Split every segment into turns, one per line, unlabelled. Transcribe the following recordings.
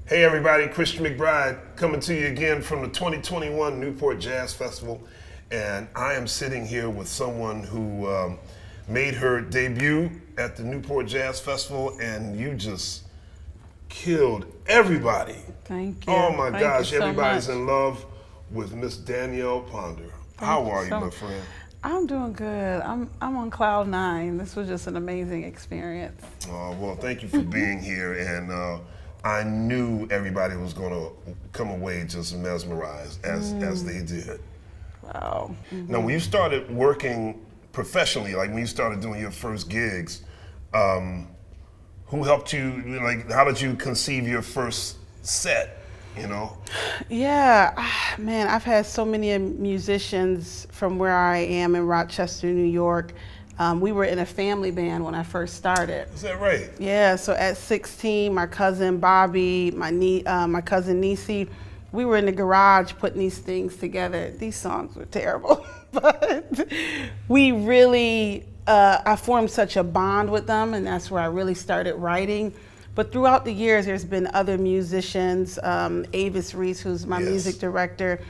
Hey everybody, Christian McBride coming to you again from the 2021 Newport Jazz Festival. And I am sitting here with someone who made her debut at the Newport Jazz Festival, and you just killed everybody.
Thank you.
Oh my gosh,
you so
everybody's
much.
in love with Miss Danielle Ponder. How are you, my friend?
I'm doing good. I'm on cloud nine. This was just an amazing experience.
Well, thank you for being here, and I knew everybody was going to come away just mesmerized as they did.
Wow.
Now, when you started working professionally, like when you started doing your first gigs, who helped you? Like, how did you conceive your first set? You know?
Yeah, man, I've had so many musicians from where I am in Rochester, New York. We were in a family band when I first started.
Is that right?
Yeah, so at 16, my cousin Bobby, my cousin Nisi, we were in the garage putting these things together. These songs were terrible, but we really, I formed such a bond with them, and that's where I really started writing. But throughout the years, there's been other musicians, Avis Reese, who's my music director.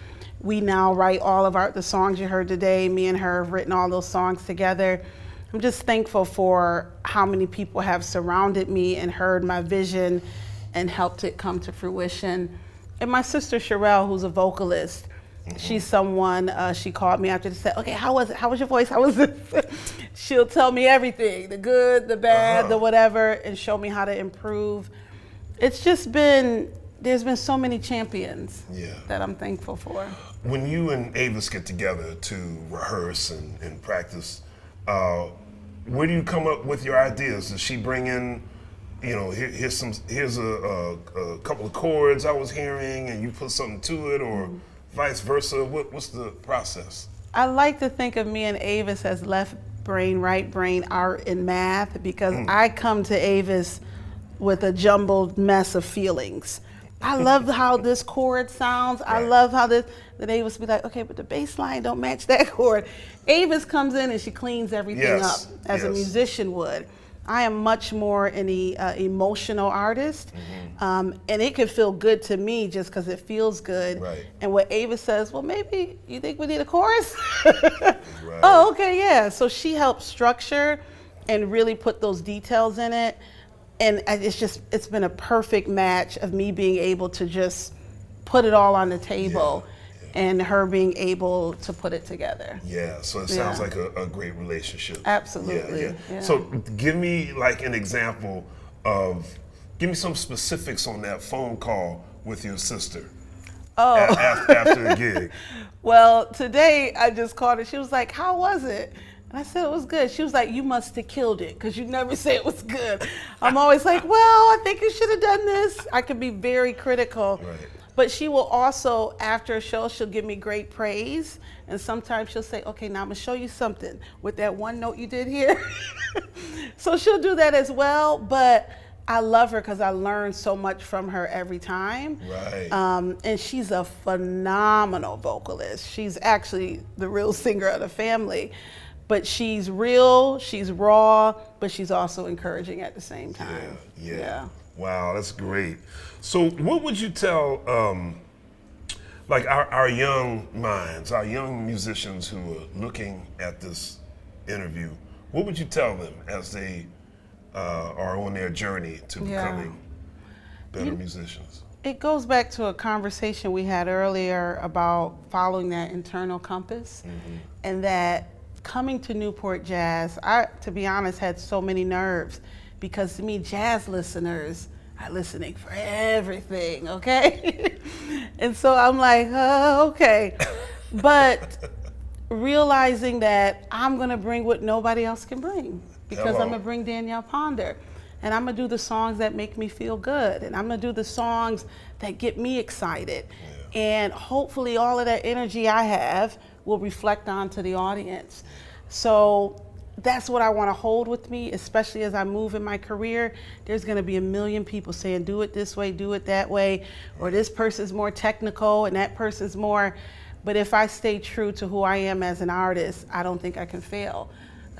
We now write all of the songs you heard today. Me and her have written all those songs together. I'm just thankful for how many people have surrounded me and heard my vision and helped it come to fruition. And my sister Sherelle, who's a vocalist, she's someone, she called me after the set, okay, how was it? How was your voice? How was it? She'll tell me everything, the good, the bad, the whatever, and show me how to improve. It's just been, there's been so many champions that I'm thankful for.
When you and Avis get together to rehearse and practice, where do you come up with your ideas? Does she bring in, you know, here's a couple of chords I was hearing, and you put something to it, or vice versa? What's the process?
I like to think of me and Avis as left brain, right brain, art and math, because I come to Avis with a jumbled mess of feelings. I love how this chord sounds. I love how this, then Avis be like, okay, but the bass line don't match that chord. Avis comes in and she cleans everything up as a musician would. I am much more an emotional artist, and it can feel good to me just because it feels good. And what Avis says, well, maybe you think we need a chorus? Oh, okay, yeah. So she helps structure and really put those details in it. And it's been a perfect match of me being able to just put it all on the table and her being able to put it together.
Yeah, so it sounds like a great relationship.
Absolutely.
So give me like an example of, give me some specifics on that phone call with your sister after a gig.
Well, today I just called her. She was like, how was it? And I said it was good. She was like, you must have killed it because you never say it was good. I'm always like, well, I think you should have done this. I could be very critical. But she will also, after a show, she'll give me great praise. And sometimes she'll say, okay, now I'm gonna show you something with that one note you did here. So she'll do that as well. But I love her because I learn so much from her every time. And she's a phenomenal vocalist. She's actually the real singer of the family. But she's real, she's raw, but she's also encouraging at the same time.
Wow, that's great. So what would you tell like our young minds, our young musicians who are looking at this interview, what would you tell them as they are on their journey to becoming better musicians?
It goes back to a conversation we had earlier about following that internal compass, and that coming to Newport Jazz, I, to be honest, had so many nerves, because to me, jazz listeners are listening for everything, okay? And so I'm like, oh, okay. But realizing that I'm gonna bring what nobody else can bring, because I'm gonna bring Danielle Ponder. And I'm gonna do the songs that make me feel good. And I'm gonna do the songs that get me excited. And hopefully all of that energy I have will reflect onto the audience. So that's what I wanna hold with me, especially as I move in my career. There's gonna be a million people saying, do it this way, do it that way, or this person's more technical and that person's more. But if I stay true to who I am as an artist, I don't think I can fail.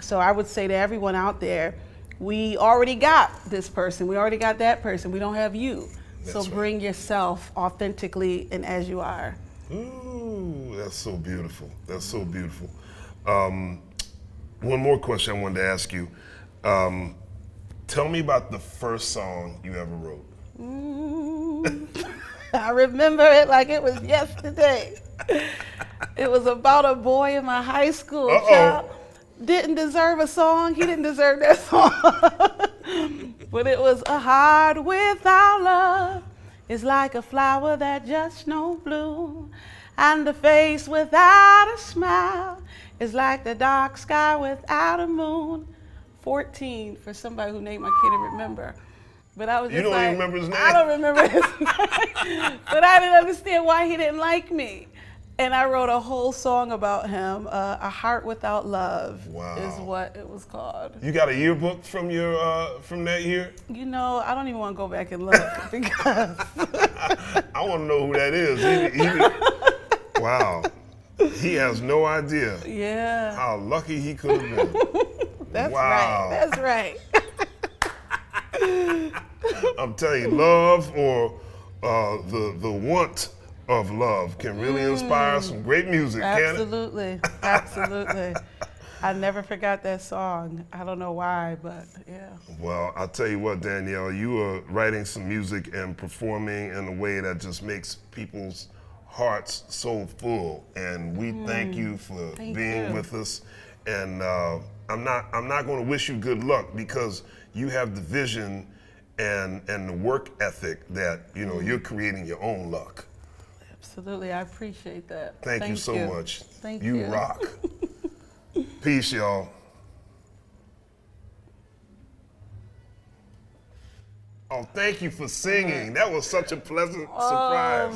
So I would say to everyone out there, we already got this person, we already got that person, we don't have you. So
That's right.
bring yourself authentically and as you are.
Ooh, that's so beautiful. That's so beautiful. One more question I wanted to ask you. Tell me about the first song you ever wrote.
I remember it like it was yesterday. It was about a boy in my high school. Child didn't deserve a song. He didn't deserve that song. But it was a heart without love is like a flower that just don't bloom. And a face without a smile is like the dark sky without a moon. 14 for somebody who named my kid and remember. But I was just
You don't
like,
even remember his name?
I don't remember his name. But I didn't understand why he didn't like me. And I wrote a whole song about him. A Heart Without Love is what it was called.
You got a yearbook from your from that year?
You know, I don't even want to go back and look because
I want to know who that is. Wow. He has no idea
yeah.
how lucky he could have been.
That's
Wow.
right. That's right.
I'm telling you, love or the want of love can really inspire some great music, can't it?
Absolutely. Absolutely. I never forgot that song. I don't know why, but yeah.
Well, I'll tell you what, Danielle, you are writing some music and performing in a way that just makes people's hearts so full. And we thank you for being with us. And I'm not going to wish you good luck because you have the vision and the work ethic that you're creating your own luck.
Absolutely, I appreciate that.
Thank you so much.
Thank you.
You rock. Peace, y'all. Oh, thank you for singing. That was such a pleasant surprise.